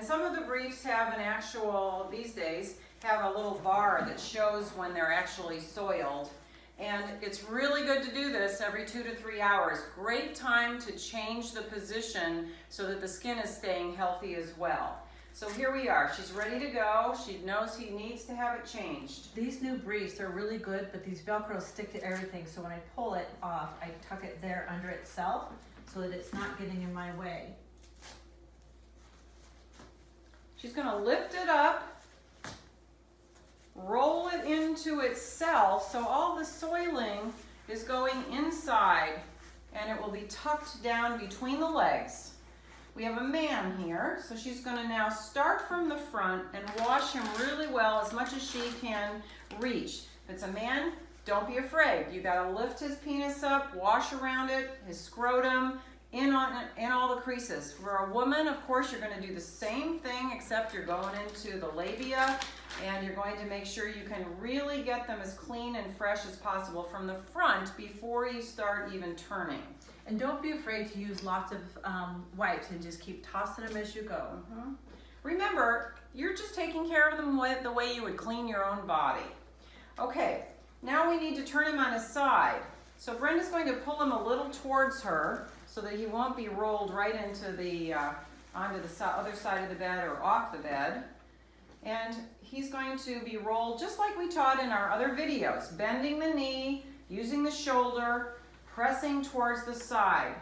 some of the briefs have an actual, these days, have a little bar that shows when they're actually soiled. And it's really good to do this every 2 to 3 hours. Great time to change the position so that the skin is staying healthy as well. So here we are. She's ready to go. She knows he needs to have it changed. These new briefs are really good, but these Velcros stick to everything. So when I pull it off, I tuck it there under itself so that it's not getting in my way. She's going to lift it up, roll it into itself, so all the soiling is going inside, and it will be tucked down between the legs. We have a man here, so she's going to now start from the front and wash him really well, as much as she can reach. If it's a man, don't be afraid. You got to lift his penis up, wash around it, his scrotum, in all the creases. For a woman, of course, you're going to do the same thing, except you're going into the labia, and you're going to make sure you can really get them as clean and fresh as possible from the front before you start even turning. And don't be afraid to use lots of wipes and just keep tossing them as you go. Mm-hmm. Remember, you're just taking care of them the way you would clean your own body. Okay, now we need to turn him on his side. So Brenda's going to pull him a little towards her so that he won't be rolled right into the onto the other side of the bed or off the bed. And he's going to be rolled just like we taught in our other videos, bending the knee, using the shoulder, pressing towards the side.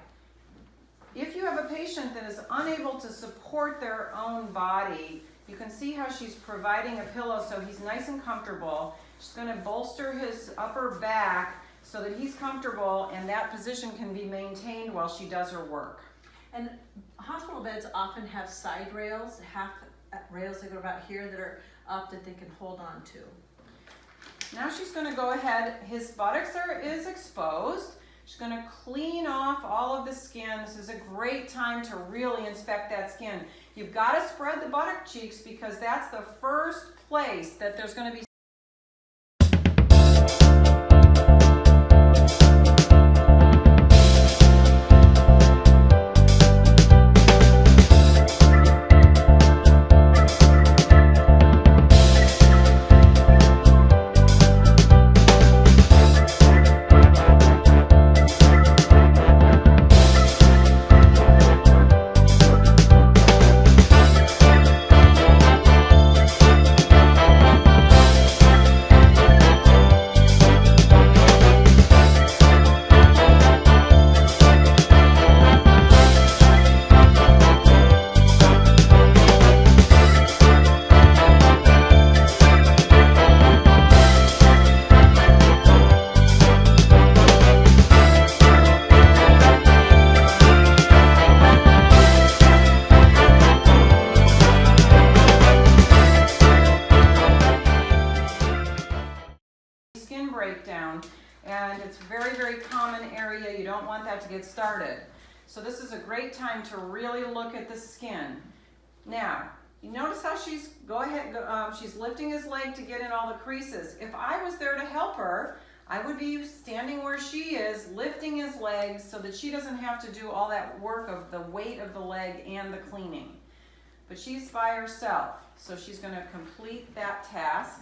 If you have a patient that is unable to support their own body, you can see how she's providing a pillow so he's nice and comfortable. She's going to bolster his upper back so that he's comfortable and that position can be maintained while she does her work. And hospital beds often have side rails, half rails that go about here that are up that they can hold on to. Now she's going to go ahead, his buttocks is exposed. She's going to clean off all of the skin. This is a great time to really inspect that skin. You've got to spread the buttock cheeks because that's the first place that there's going to be breakdown, and it's a very, very common area. You don't want that to get started. So this is a great time to really look at the skin. Now, you notice how she's she's lifting his leg to get in all the creases. If I was there to help her, I would be standing where she is, lifting his legs so that she doesn't have to do all that work of the weight of the leg and the cleaning. But she's by herself, so she's going to complete that task.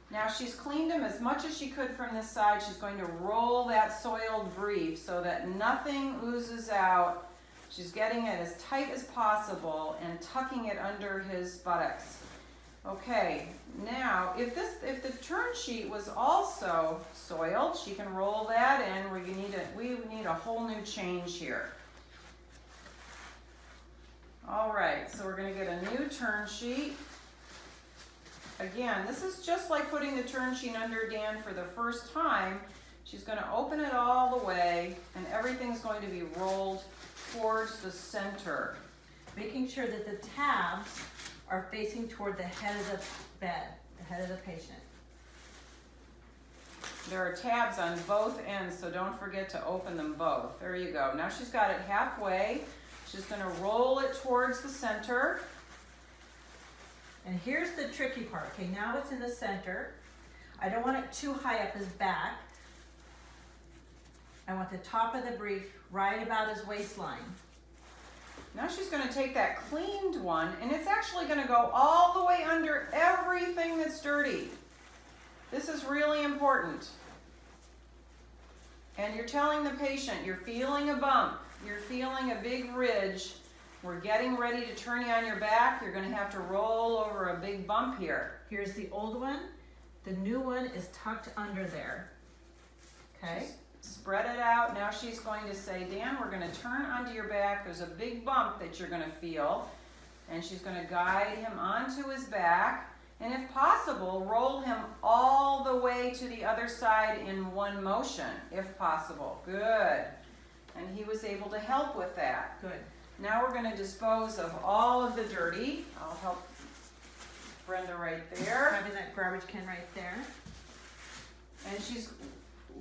Now she's cleaned him as much as she could from this side. She's going to roll that soiled brief so that nothing oozes out. She's getting it as tight as possible and tucking it under his buttocks. Okay, now if the turn sheet was also soiled, she can roll that in. We need a whole new change here. All right, so we're going to get a new turn sheet. Again, this is just like putting the turn sheet under Dan for the first time. She's going to open it all the way, and everything's going to be rolled towards the center. Making sure that the tabs are facing toward the head of the bed, the head of the patient. There are tabs on both ends, so don't forget to open them both. There you go. Now she's got it halfway. She's going to roll it towards the center. And here's the tricky part. Okay, now it's in the center. I don't want it too high up his back. I want the top of the brief right about his waistline. Now she's going to take that cleaned one, and it's actually going to go all the way under everything that's dirty. This is really important. And you're telling the patient, you're feeling a bump, you're feeling a big ridge, we're getting ready to turn you on your back, you're going to have to roll over a big bump here. Here's the old one. The new one is tucked under there. Okay? Just spread it out. Now she's going to say, Dan, we're going to turn onto your back. There's a big bump that you're going to feel. And she's going to guide him onto his back. And if possible, roll him all the way to the other side in one motion, if possible. Good. And he was able to help with that. Good. Now we're going to dispose of all of the dirty. I'll help Brenda right there. Having that garbage can right there. And she's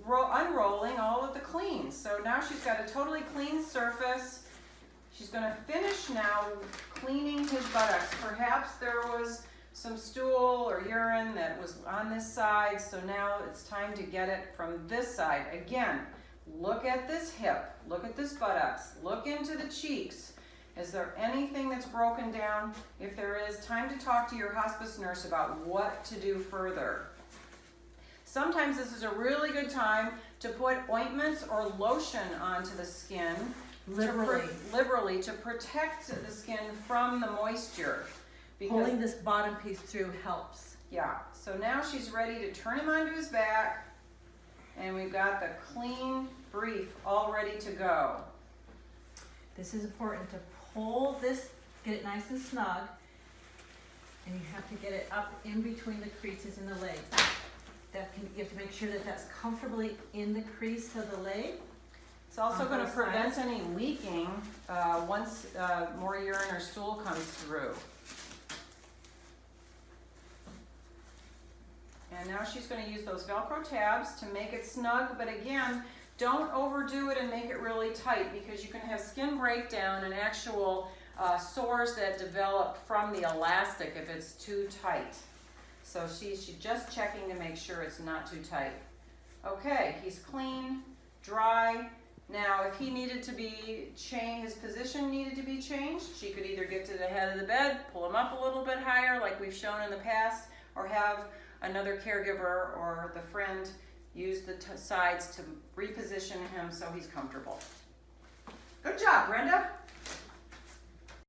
unrolling all of the clean. So now she's got a totally clean surface. She's going to finish now cleaning his buttocks. Perhaps there was some stool or urine that was on this side, so now it's time to get it from this side. Again, look at this hip, look at this buttocks, look into the cheeks. Is there anything that's broken down? If there is, time to talk to your hospice nurse about what to do further. Sometimes this is a really good time to put ointments or lotion onto the skin liberally to protect the skin from the moisture. Pulling this bottom piece through helps. Yeah, so now she's ready to turn him onto his back, and we've got the clean brief all ready to go. This is important to pull this, get it nice and snug, and you have to get it up in between the creases in the legs. You have to make sure that that's comfortably in the crease of the leg. It's also going to prevent any leaking once more urine or stool comes through. And now she's going to use those Velcro tabs to make it snug, but again, don't overdo it and make it really tight because you can have skin breakdown and actual sores that develop from the elastic if it's too tight. So she's just checking to make sure it's not too tight. Okay, he's clean, dry. Now, if he needed to be changed, his position needed to be changed, she could either get to the head of the bed, pull him up a little bit higher like we've shown in the past, or have another caregiver or the friend use the sides to reposition him so he's comfortable. Good job, Brenda.